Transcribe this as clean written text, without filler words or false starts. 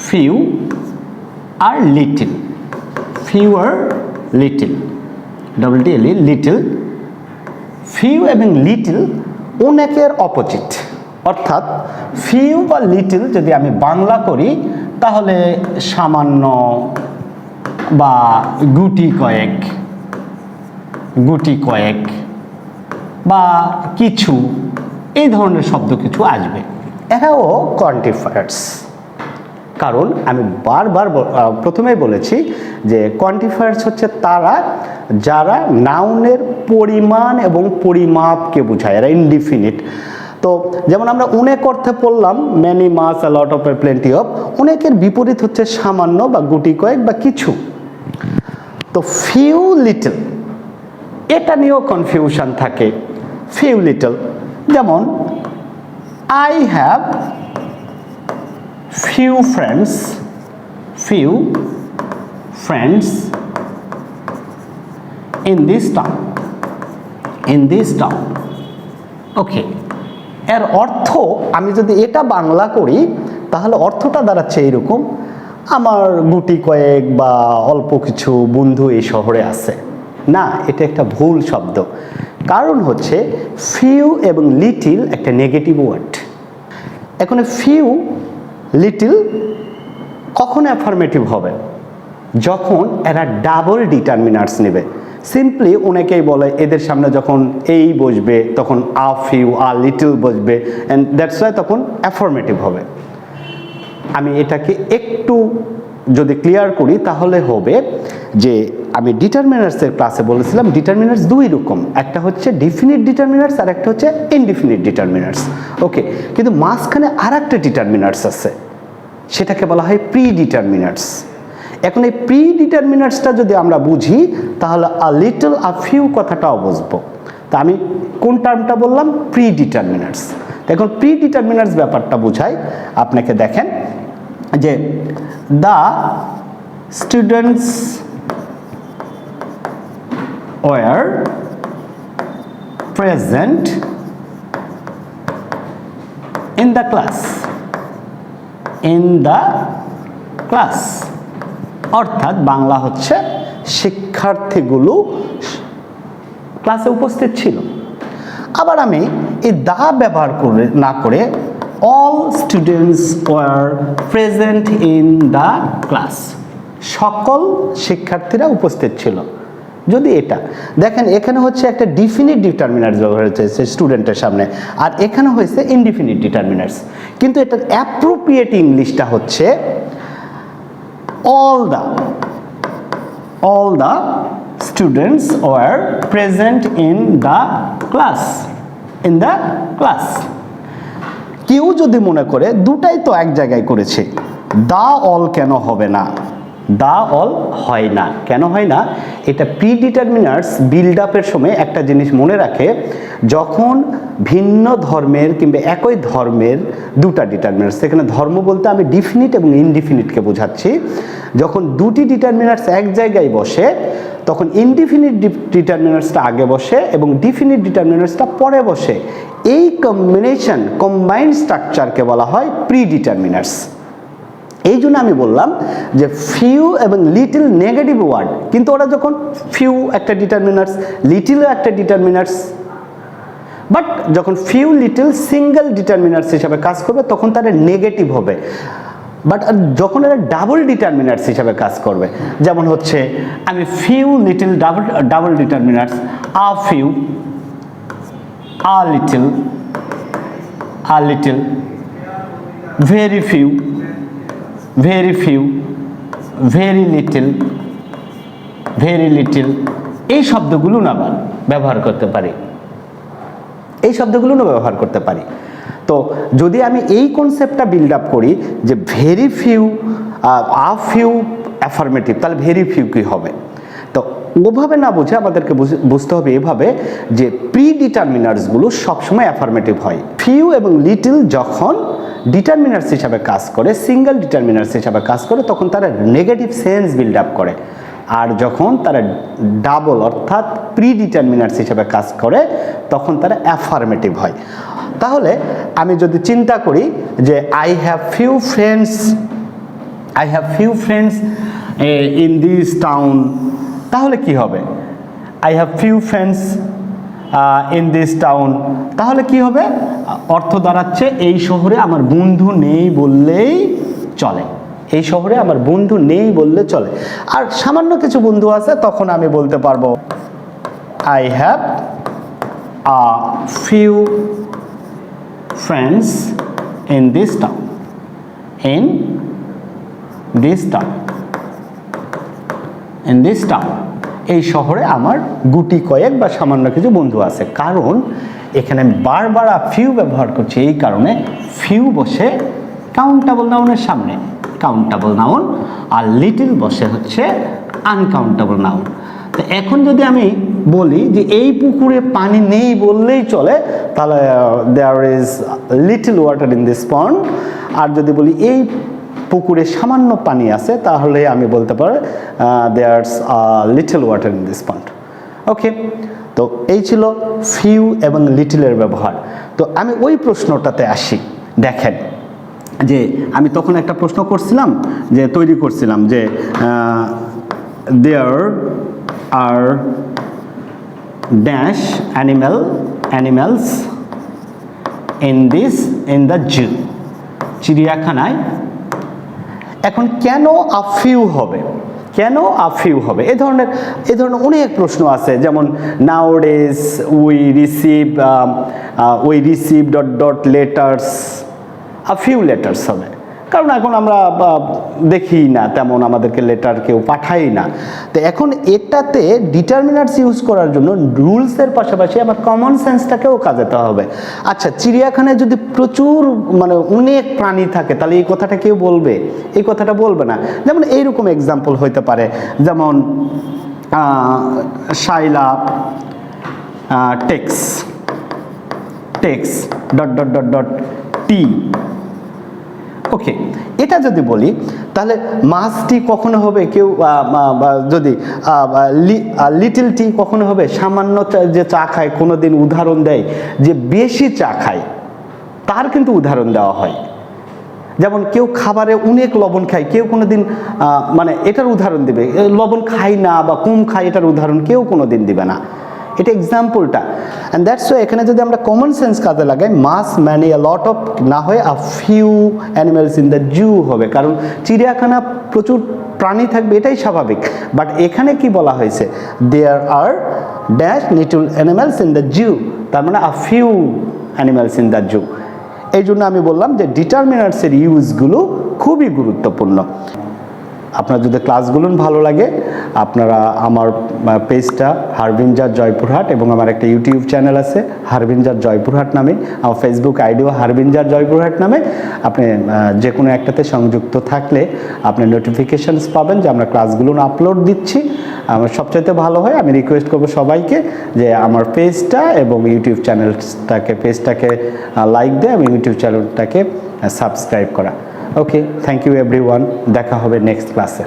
few আর little, few আর little, double T এল ই little. Few এবং little অনেকের opposite, অর্থাৎ few বা লিটল যদি আমি বাংলা করি তাহলে সামান্য বা গুটি কয়েক, গুটি কয়েক বা কিছু, এই ধরনের শব্দ কিছু আসবে। এরাও কোয়ান্টিফায়ার্স, কারণ আমি বারবার প্রথমেই বলেছি যে কোয়ান্টিফায়ার্স হচ্ছে তারা যারা নাউনের পরিমাণ এবং পরিমাপকে বোঝায়, এরা ইনডিফিনিট। তো যেমন আমরা অনেক অর্থে পড়লাম many, much, a lot of, plenty of, অনেকের বিপরীত হচ্ছে সামান্য বা গুটি কয়েক বা কিছু। তো ফিউ লিটল এটা নিয়েও কনফিউশন থাকে। ফিউ লিটল যেমন I have few friends in this town, ওকে। এর অর্থ আমি যদি এটা বাংলা করি তাহলে অর্থটা দাঁড়াচ্ছে এইরকম, আমার গুটি কয়েক বা অল্প কিছু বন্ধু এই শহরে আছে। না, এটা একটা ভুল শব্দ। কারণ হচ্ছে ফিউ এবং লিটিল একটা নেগেটিভ ওয়ার্ড। এখন ফিউ লিটল কখন অ্যাফার্মেটিভ হবে? যখন এরা ডাবল ডিটারমিনার্স নেবে। সিম্পলি অনেকেই বলে এদের সামনে যখন এই বসবে তখন আ ফিউ, আ লিটল বসবে, অ্যান্ড দ্যাটস ওয়াই তখন অ্যাফার্মেটিভ হবে। আমি এটাকে একটু যদি ক্লিয়ার করি তাহলে হবে যে আমি ডিটারমিনার্সের ক্লাসে বলেছিলাম ডিটারমিনার্স দুই রকম, একটা হচ্ছে ডিফিনিট ডিটারমিনার্স আর একটা হচ্ছে ইনডিফিনিট ডিটারমিনার্স, ওকে। কিন্তু মাঝখানে আর একটা ডিটারমিনার্স আছে, সেটাকে বলা হয় প্রি ডিটারমিনার্স। এখন এই প্রি ডিটারমিনার্সটা যদি আমরা বুঝি তাহলে আ লিটল, আ ফিউ কথাটাও বুঝবো। তা আমি কোন টার্মটা বললাম? Pre determiners. এখন প্রি ডিটারমিনার্স ব্যাপারটা বুঝাই আপনাকে। দেখেন যে the students were present in the class, অর্থাৎ বাংলা হচ্ছে শিক্ষার্থীগুলো ক্লাসে উপস্থিত ছিল। আবার আমি এই দা ব্যবহার করে না করে all students were present in the class, সকল শিক্ষার্থীরা উপস্থিত ছিল। যদি এটা দেখেন এখানে হচ্ছে একটা ডিফিনিট ডিটারমিনার্স ব্যবহার হয়েছে স্টুডেন্টের সামনে, আর এখানে হয়েছে ইনডিফিনিট ডিটারমিনার্স। কিন্তু এটার অ্যাপ্রোপ্রিয়েট ইংলিশটা হচ্ছে all the students were present in the class। কেউ যদি মনে করে দুটাই তো এক জায়গায় করেছে, দা অল কেন হবে না? দা অল হয় না, কেন হয় না? এটা প্রি ডিটারমিনার্স বিল্ড আপের সময় একটা জিনিস মনে রাখে, যখন ভিন্ন ধর্মের কিংবা একই ধর্মের দুটা ডিটারমিনার্স, সেখানে ধর্ম বলতে আমি ডিফিনিট এবং ইনডিফিনিটকে বোঝাচ্ছি, যখন দুটি ডিটারমিনার্স এক জায়গায় বসে তখন ইনডিফিনিট ডিটারমিনার্সটা আগে বসে এবং ডিফিনিট ডিটারমিনার্সটা পরে বসে। এই কম্বিনেশন, কম্বাইন্ড স্ট্রাকচারকে বলা হয় প্রি ডিটারমিনার্স। এই জন্য আমি বললাম যে ফিউ এবং লিটল নেগেটিভ ওয়ার্ড, কিন্তু ওরা যখন ফিউ একটা ডিটারমিনার্স, লিটলও একটা ডিটারমিনার্স, বাট যখন ফিউ লিটল সিঙ্গেল ডিটারমিনার্স হিসাবে কাজ করবে তখন তারা নেগেটিভ হবে। বাট যখন এরা ডাবল ডিটারমিনার্স হিসাবে কাজ করবে, যেমন হচ্ছে আমি few little double determiners, a few, a little, very few, very little, এই শব্দগুলো না ব্যবহার করতে পারি। তো যদি আমি এই কনসেপ্টটা বিল্ড আপ করি যে very few, a few affirmative, তাহলে ভেরি ফিউ কি হবে? তো ওভাবে না বুঝে আমাদেরকে বুঝতে হবে এভাবে যে প্রি ডিটারমিনার্সগুলো সবসময় অ্যাফার্মেটিভ হয়। ফিউ এবং লিটল যখন ডিটারমিনার্স হিসাবে কাজ করে, সিঙ্গেল ডিটারমিনার্স হিসাবে কাজ করে, তখন তারা নেগেটিভ সেন্স বিল্ড আপ করে। আর যখন তারা ডাবল অর্থাৎ প্রি ডিটারমিনার্স হিসাবে কাজ করে তখন তারা অ্যাফার্মেটিভ হয়। তাহলে আমি যদি চিন্তা করি যে I have few friends I have few friends in this town, তাহলে কি হবে? I have few friends in this town, তাহলে কি হবে? অর্থ দাঁড়াচ্ছে এই শহরে আমার বন্ধু নেই বললেই চলে, এই শহরে আমার বন্ধু নেই বললে চলে। আর সামান্য কিছু বন্ধু আছে, তখন আমি বলতে পারবো I have a few friends in this town, in this town, in this town, এই শহরে আমার গুটি কয়েক বা সামান্য কিছু বন্ধু আছে। কারণ এখানে বারবার ফিউ ব্যবহার করছি, এই কারণে ফিউ বসে কাউন্টেবল নাউনের সামনে, কাউন্টেবল নাউন, আর লিটল বসে হচ্ছে আনকাউন্টেবল নাউন। তো এখন যদি আমি বলি যে এই পুকুরে পানি নেই বললেই চলে, তাহলে there is little water in this pond. আর যদি বলি এই পুকুরে সামান্য পানি আছে, তাহলে আমি বলতে পারি there's little water in this pond. Okay, তো এই ছিল ফিউ এবং লিটলের ব্যবহার। তো আমি ওই প্রশ্নটাতে আসি। দেখেন যে আমি তখন একটা প্রশ্ন করছিলাম, যে তৈরি করছিলাম যে there are dash animals in the zoo, চিড়িয়াখানায়। এখন কেন আ ফিউ হবে, কেন আ ফিউ হবে? এ ধরনের অনেক প্রশ্ন আছে, যেমন নাউডেজ we receive dot letters, a few letters হবে, কারণ এখন আমরা দেখি না তেমন, আমাদেরকে লেটার কেউ পাঠাই না। তো এখন এটাতে ডিটারমিনার্স ইউজ করার জন্য রুলসের পাশাপাশি আমার কমন সেন্সটাকেও কাজেতে হবে। আচ্ছা, চিড়িয়াখানায় যদি প্রচুর মানে অনেক প্রাণী থাকে, তাহলে এই কথাটা কেউ বলবে? এই কথাটা বলবে না। যেমন এইরকম এক্সাম্পল হইতে পারে, যেমন শাইলা টেক্স টি। ওকে, এটা যদি বলি তাহলে মাছটি কখনো হবে, কেউ যদি লিটল টি কখনো হবে, সামান্য যে চা খায়, কোনো দিন উদাহরণ দেয় যে বেশি চা খায়, তার কিন্তু উদাহরণ দেওয়া হয়। যেমন কেউ খাবারে অনেক লবণ খায়, কেউ কোনো দিন মানে এটার উদাহরণ দিবে, লবণ খায় না বা কম খায়, এটার উদাহরণ কেউ কোনো দিন দিবে না। এটা এক্সাম্পলটা। অ্যান্ড দ্যাটস ওয়াই এখানে যদি আমরা কমন সেন্স কাজে লাগাই, মাস মানে আ লট অফ না হয়ে a few animals in the zoo হবে, কারণ চিড়িয়াখানা প্রচুর প্রাণী থাকবে, এটাই স্বাভাবিক। বাট এখানে কি বলা হয়েছে? There are dash little animals in the zoo, তার মানে a few animals in the zoo. এই জন্য আমি বললাম যে ডিটারমিনার্সের ইউজগুলো খুবই গুরুত্বপূর্ণ। আপনার যদি ক্লাসগুলো ভালো লাগে, আপনারা আমার পেজটা হারবিনজার জয়পুরহাট, এবং আমার একটা ইউটিউব চ্যানেল আছে হারবিনজার জয়পুরহাট নামে, আমার ফেসবুক আইডিও হারবিনজার জয়পুরহাট নামে, আপনি যে কোনো একটাতে সংযুক্ত থাকলে আপনি নোটিফিকেশানস পাবেন যে আমরা ক্লাসগুলো আপলোড দিচ্ছি। আমার সবচাইতে ভালো হয়, আমি রিকোয়েস্ট করবো সবাইকে যে আমার পেজটা এবং ইউটিউব পেজটাকে লাইক দেয় এবং ইউটিউব চ্যানেলটাকে সাবস্ক্রাইব করা। ওকে, থ্যাংক ইউ এভরিওয়ান, দেখা হবে নেক্সট ক্লাসে।